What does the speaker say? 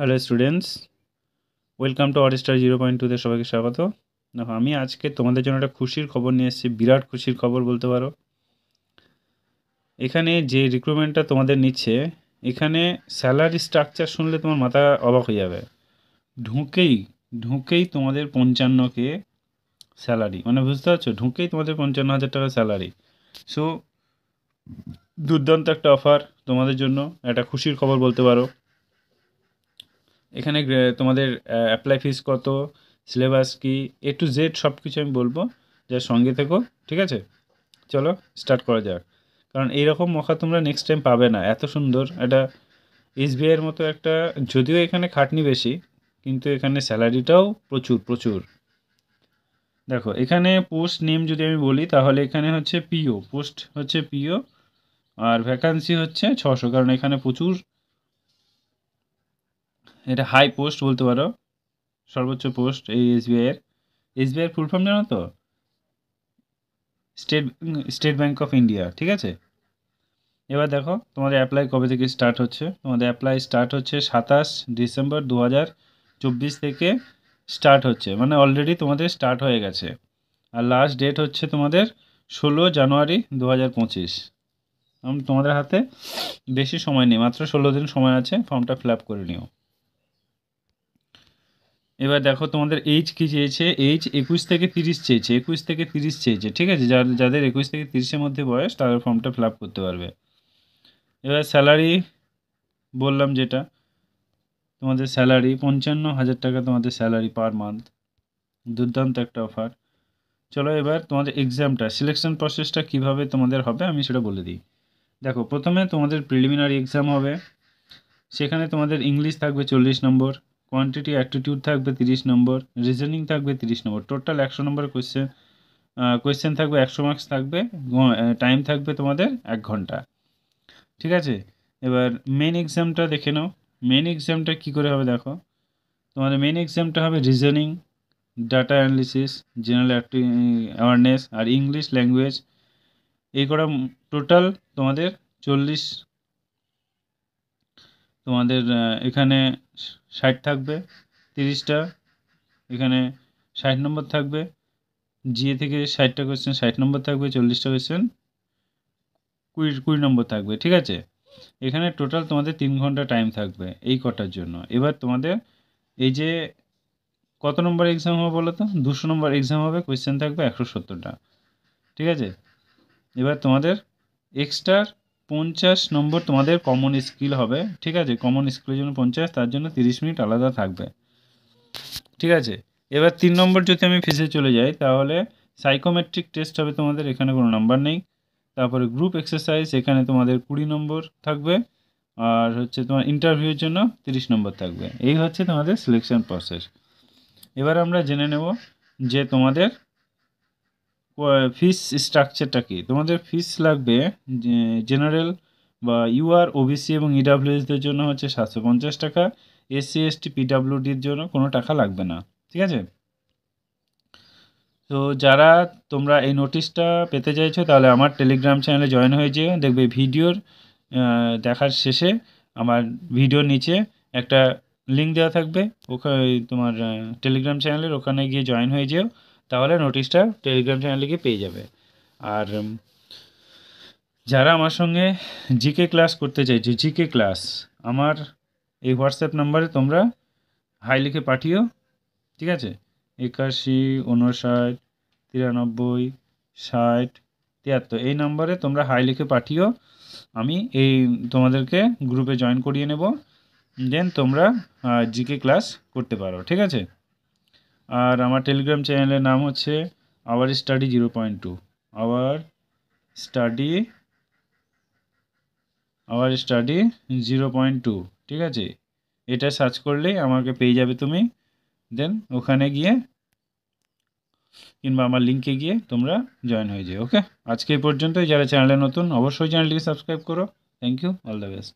Hello students, welcome to our study 0.2তে সবাইকে স্বাগত। দেখো, আমি আজকে তোমাদের জন্য একটা খুশির খবর নিয়ে এসেছি, বিরাট খুশির খবর বলতে পারো। এখানে যে রিক্রুটমেন্টটা তোমাদের নিচ্ছে, এখানে স্যালারি স্ট্রাকচার শুনলে তোমার মাথা অবাক হয়ে যাবে। ঢুকেই ঢুকেই তোমাদের 55K স্যালারি, মানে বুঝতে পারছো, ঢুকেই তোমাদের 55,000 টাকা স্যালারি। সো দুর্দান্ত একটা অফার তোমাদের জন্য, একটা খুশির খবর বলতে পারো। এখানে তোমাদের অ্যাপ্লাই ফিস কত, সিলেবাস কি, A to Z সব কিছু আমি বলবো, যা সঙ্গে থেকো, ঠিক আছে? চলো স্টার্ট করা যাক। কারণ এইরকম মৌকা তোমরা নেক্সট টাইম পাবে না। এত সুন্দর একটা SBIয়ের মতো একটা, যদিও এখানে খাটনি বেশি, কিন্তু এখানে স্যালারিটাও প্রচুর প্রচুর। দেখো, এখানে পোস্ট নেম যদি আমি বলি, তাহলে এখানে হচ্ছে পিও, পোস্ট হচ্ছে পিও, আর ভ্যাকান্সি হচ্ছে 600, কারণ এখানে প্রচুর, এটা হাই পোস্ট বলতে পারো, সর্বোচ্চ পোস্ট এই SBIয়ের ফুল ফর্ম জানো তো? State state bank of India, ঠিক আছে? এবার দেখো তোমাদের অ্যাপ্লাই কবে থেকে স্টার্ট হচ্ছে। তোমাদের অ্যাপ্লাই স্টার্ট হচ্ছে 27 ডিসেম্বর 2024 থেকে স্টার্ট হচ্ছে, মানে অলরেডি তোমাদের স্টার্ট হয়ে গেছে। আর লাস্ট ডেট হচ্ছে তোমাদের 16 জানুয়ারি 2025। তোমাদের হাতে বেশি সময় নেই, মাত্র 16 দিন সময় আছে, ফর্মটা ফিল আপ করে নিও। এবার দেখো তোমাদের এইজ কী চেয়েছে, এইজ 21 থেকে 30 চেয়েছে, 21 থেকে 30 চেয়েছে, ঠিক আছে? যাদের 21 থেকে 30-এর মধ্যে বয়স, তাদের ফর্মটা ফিল আপ করতে পারবে। এবার স্যালারি বললাম যেটা, তোমাদের স্যালারি 55,000 টাকা, তোমাদের স্যালারি পার মান্থ, দুর্দান্ত একটা অফার। চলো এবার তোমাদের এক্সামটা, সিলেকশন প্রসেসটা কীভাবে তোমাদের হবে আমি সেটা বলে দিই। দেখো, প্রথমে তোমাদের প্রিলিমিনারি এক্সাম হবে, সেখানে তোমাদের ইংলিশ থাকবে 40 নম্বর, কোয়ান্টিটি অ্যাটিটিউড থাকবে 30 নম্বর, রিজনিং থাকবে 30 নম্বর, টোটাল 100 নম্বর কোয়েশ্চেন থাকবে, 100 মার্কস থাকবে, টাইম থাকবে তোমাদের 1 ঘন্টা, ঠিক আছে? এবার মেন এক্সামটা দেখে নাও। মেন এক্সামটা কী করে হবে দেখো, তোমাদের মেন এক্সামটা হবে reasoning, data analysis, general awareness আর ইংলিশ ল্যাঙ্গুয়েজ। এই করা টোটাল তোমাদের 40, তোমাদের এখানে 60 থাকবে, 30টা, এখানে 60 নম্বর থাকবে, জিএ থেকে 60টা কোয়েশ্চেন 60 নম্বর থাকবে, 40টা কোয়েশ্চেন 20 নম্বর থাকবে, ঠিক আছে? এখানে টোটাল তোমাদের 3 ঘন্টা টাইম থাকবে এই কটার জন্য। এবার তোমাদের এই যে কত নম্বর এক্সাম হবে বলো তো? 200 নম্বর এক্সাম হবে, কোয়েশ্চেন থাকবে 170টা, ঠিক আছে? এবার তোমাদের এক্সট্রা 50 নম্বর তোমাদের কমন স্কিল হবে, ঠিক আছে? কমন স্কিলের জন্য 50, তার জন্য 30 মিনিট আলাদা থাকবে, ঠিক আছে? এবার 3 নম্বর যদি আমি ফেসে চলে যাই, তাহলে সাইকোমেট্রিক টেস্ট হবে তোমাদের, এখানে কোনো নাম্বার নেই। তারপরে গ্রুপ এক্সারসাইজ, এখানে তোমাদের 20 নম্বর থাকবে, আর হচ্ছে তোমার ইন্টারভিউর জন্য 30 নম্বর থাকবে। এই হচ্ছে তোমাদের সিলেকশন প্রসেস। এবার আমরা জেনে নেব যে তোমাদের ফিস স্ট্রাকচারটা কী। তোমাদের ফিস লাগবে জেনারেল বা ইউআর, ওবিসি এবং ইডাব্লিউএসদের জন্য হচ্ছে 750 টাকা, SC ST PWDর জন্য কোনো টাকা লাগবে না, ঠিক আছে? তো যারা তোমরা এই নোটিশটা পেতে চাইছো, তাহলে আমার টেলিগ্রাম চ্যানেলে জয়েন হয়ে যেও। দেখবে ভিডিওর দেখার শেষে আমার ভিডিওর নিচে একটা লিঙ্ক দেওয়া থাকবে, ওখানে তোমার টেলিগ্রাম চ্যানেলের, ওখানে গিয়ে জয়েন হয়ে যেও, তাহলে নোটিশটা টেলিগ্রাম চ্যানেলে গিয়ে পেয়ে যাবে। আর যারা আমার সঙ্গে জিকে ক্লাস করতে চাইছে, জিকে ক্লাস, আমার এই হোয়াটসঅ্যাপ নাম্বারে তোমরা হাই লিখে পাঠিও, ঠিক আছে? 81 59 93 60 73, এই নাম্বারে তোমরা হাই লিখে পাঠিও। আমি এই তোমাদেরকে গ্রুপে জয়েন করিয়ে নেব, দেন তোমরা জিকে ক্লাস করতে পারো, ঠিক আছে? আর আমার টেলিগ্রাম চ্যানেলের নাম হচ্ছে আওয়ার স্টাডি 0.2, আওয়ার স্টাডি 0.2, ঠিক আছে? এটা সার্চ করলেই আমাকে পেয়ে যাবে তুমি, দেন ওখানে গিয়ে কিংবা আমার লিঙ্কে গিয়ে তোমরা জয়েন হয়ে যাও, ওকে? আজকে এই পর্যন্তই। যারা চ্যানেলে নতুন, অবশ্যই চ্যানেলটিকে সাবস্ক্রাইব করো। Thank you, all the best.